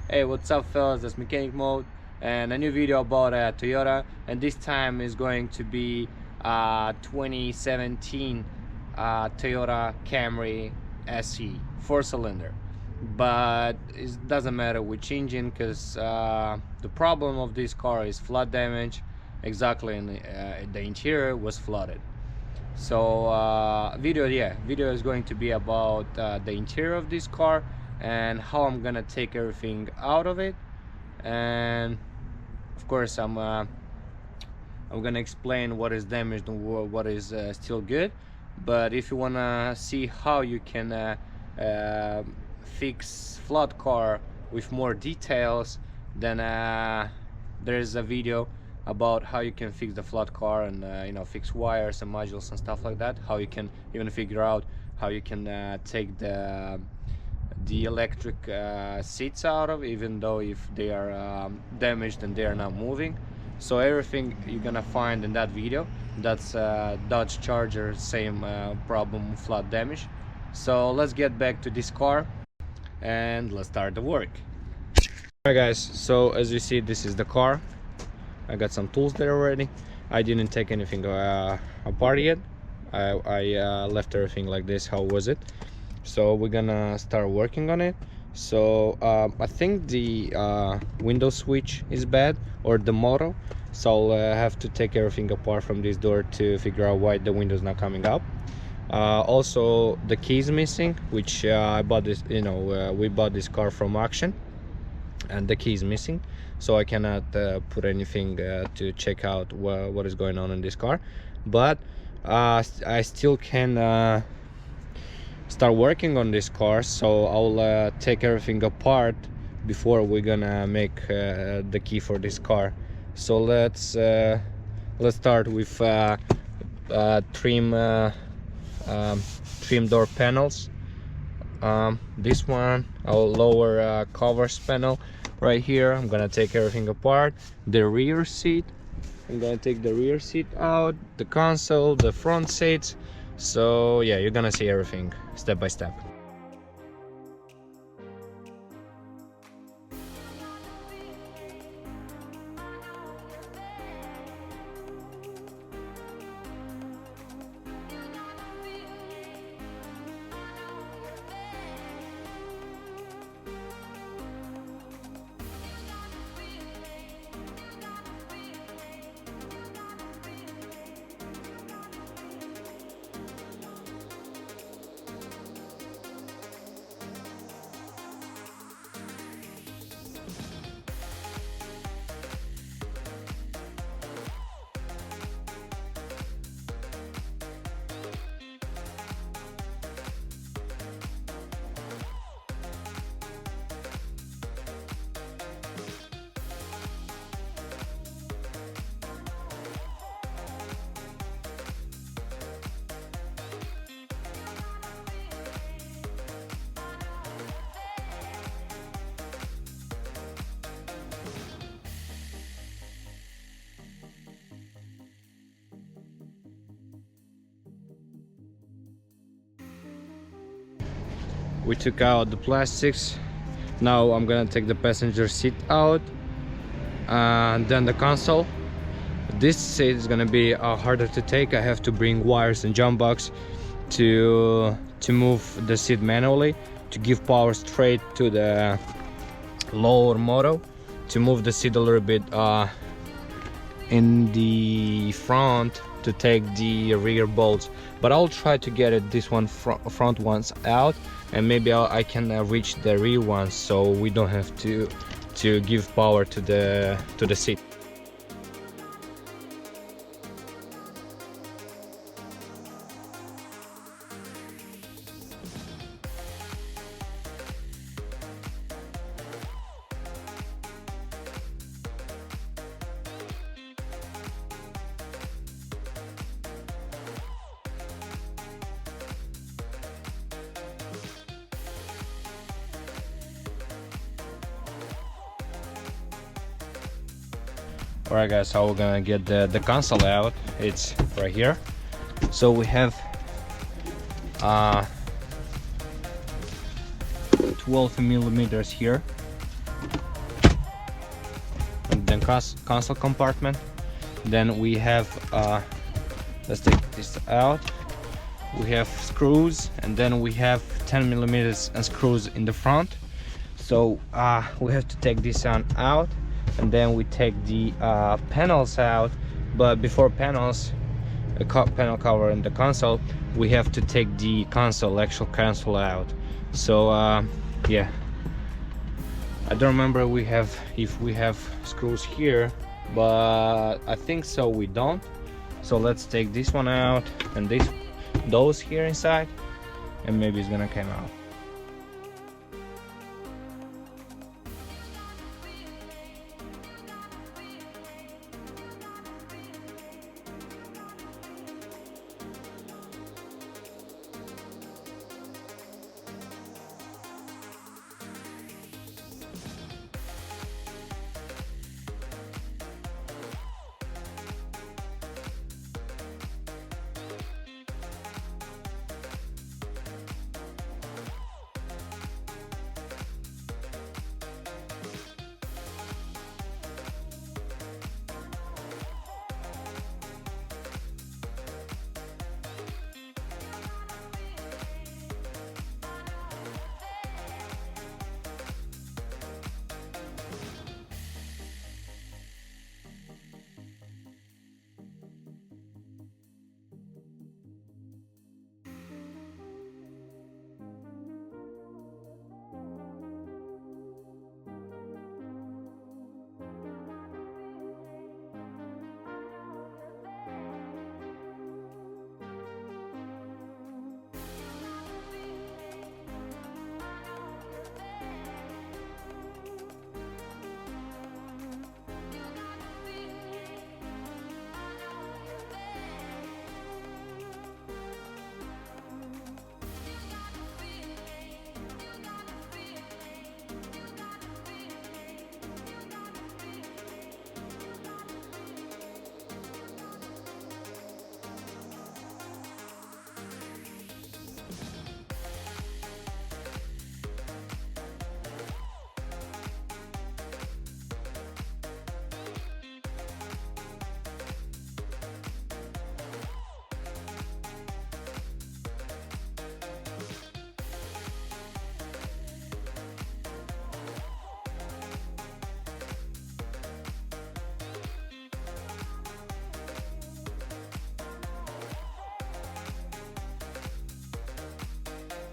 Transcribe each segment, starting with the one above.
Hey, what's up fellas, that's Mechanic Mode and a new video about Toyota, and this time is going to be 2017 Toyota Camry SE 4-cylinder. But it doesn't matter which engine, because the problem of this car is flood damage. Exactly, in the interior was flooded. So video is going to be about the interior of this car and how I'm gonna take everything out of it, and of course I'm gonna explain what is damaged and what is still good. But if you wanna see how you can fix flood car with more details, then there's a video about how you can fix the flood car and fix wires and modules and stuff like that. How you can even figure out how you can take the electric seats out of, even though if they are damaged and they are not moving. So everything you're gonna find in that video. That's Dodge Charger, same problem, flood damage. So let's get back to this car and let's start the work. Alright guys, so as you see, this is the car. I got some tools there already. I didn't take anything apart yet. I left everything like this, how was it. So we're gonna start working on it. So I think the window switch is bad, or the motor. So I'll have to take everything apart from this door to figure out why the window's not coming up. Also the key is missing, which I bought this, we bought this car from auction, and the key is missing, so I cannot put anything to check out what is going on in this car. But I still can start working on this car, so I'll take everything apart before we're gonna make the key for this car. So let's start with trim door panels. This one, I'll lower covers panel right here. I'm gonna take everything apart. The rear seat, I'm gonna take the rear seat out, the console, the front seats. So yeah, you're gonna see everything step by step. We took out the plastics. Now I'm gonna take the passenger seat out, and then the console. This seat is gonna be harder to take. I have to bring wires and jump box to move the seat manually, to give power straight to the lower motor, to move the seat a little bit in the front, to take the rear bolts. But I'll try to get this one front ones out, and maybe I can reach the rear ones, so we don't have to give power to the seat. Alright guys, how we're gonna get the console out, it's right here. So we have 12 millimeters here, and then console compartment. Then we have let's take this out. We have screws, and then we have 10 millimeters and screws in the front. So we have to take this one out, and then we take the panels out. But before panels, the panel cover and the console, we have to take the actual console out. So yeah, I don't remember if we have screws here, but I think so we don't. So let's take this one out and those here inside, and maybe it's gonna come out.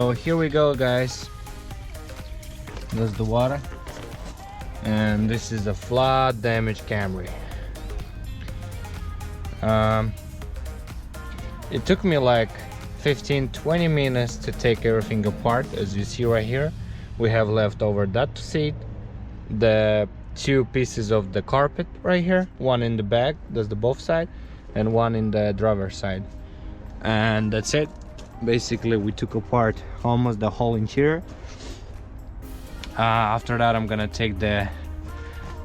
So here we go, guys. That's the water, and this is a flood damaged Camry. It took me like 15-20 minutes to take everything apart. As you see right here, we have left over that seat, the two pieces of the carpet right here, one in the back, that's the both side, and one in the driver's side, and that's it. Basically we took apart almost the whole interior. After that I'm gonna take the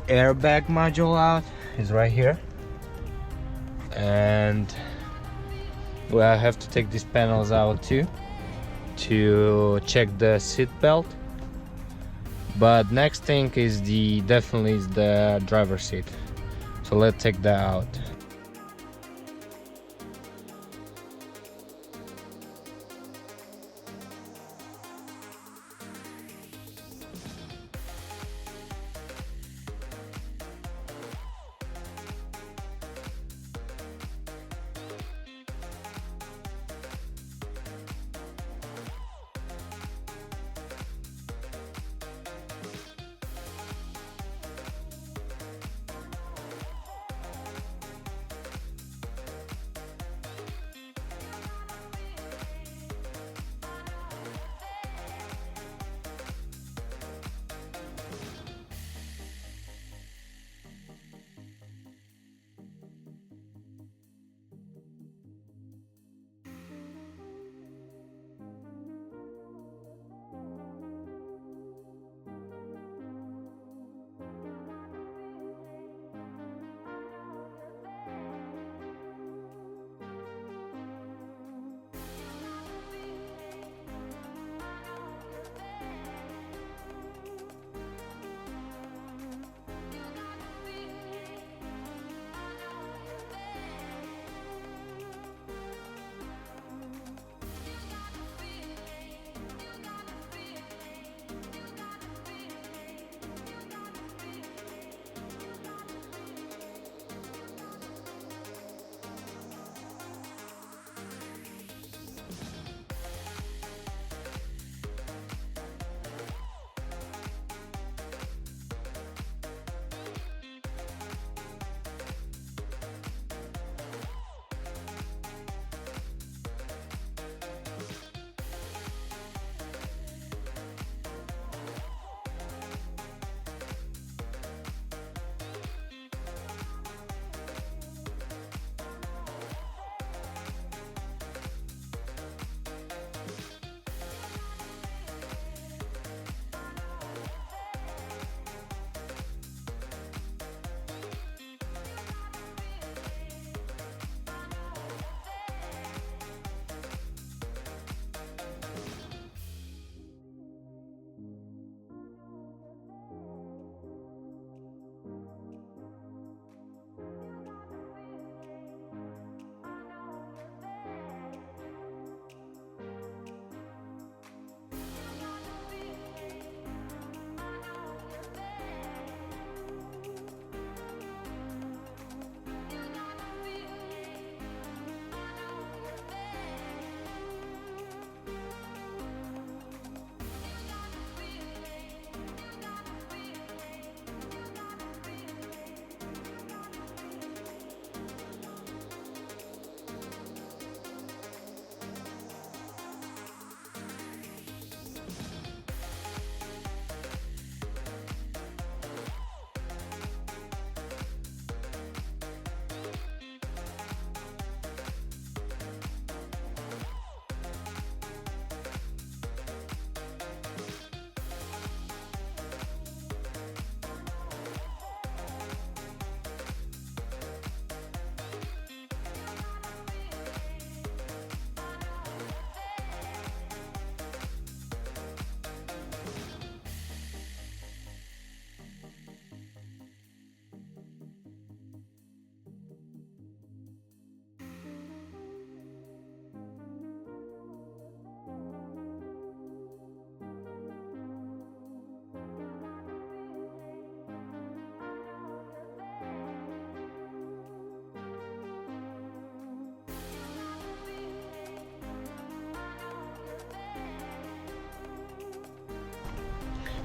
airbag module out. It's right here, and well, I have to take these panels out too to check the seat belt. But next thing is definitely is the driver's seat, so let's take that out.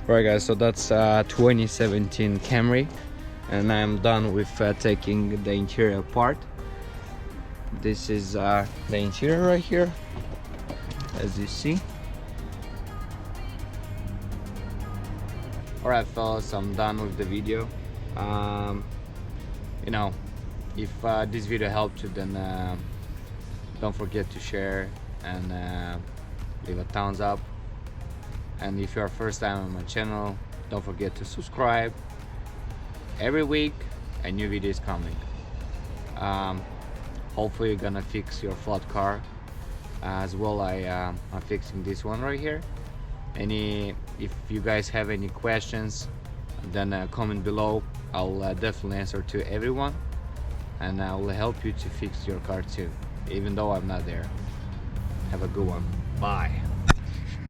Alright guys, so that's 2017 Camry, and I'm done with taking the interior apart. This is the interior right here, as you see. Alright fellas, I'm done with the video. You know, if this video helped you, then don't forget to share and leave a thumbs up. And if you're first time on my channel, don't forget to subscribe. Every week a new video is coming. Hopefully you're gonna fix your flat car as well. I'm fixing this one right here. If you guys have any questions, then comment below. I'll definitely answer to everyone, and I will help you to fix your car too, even though I'm not there. Have a good one. Bye.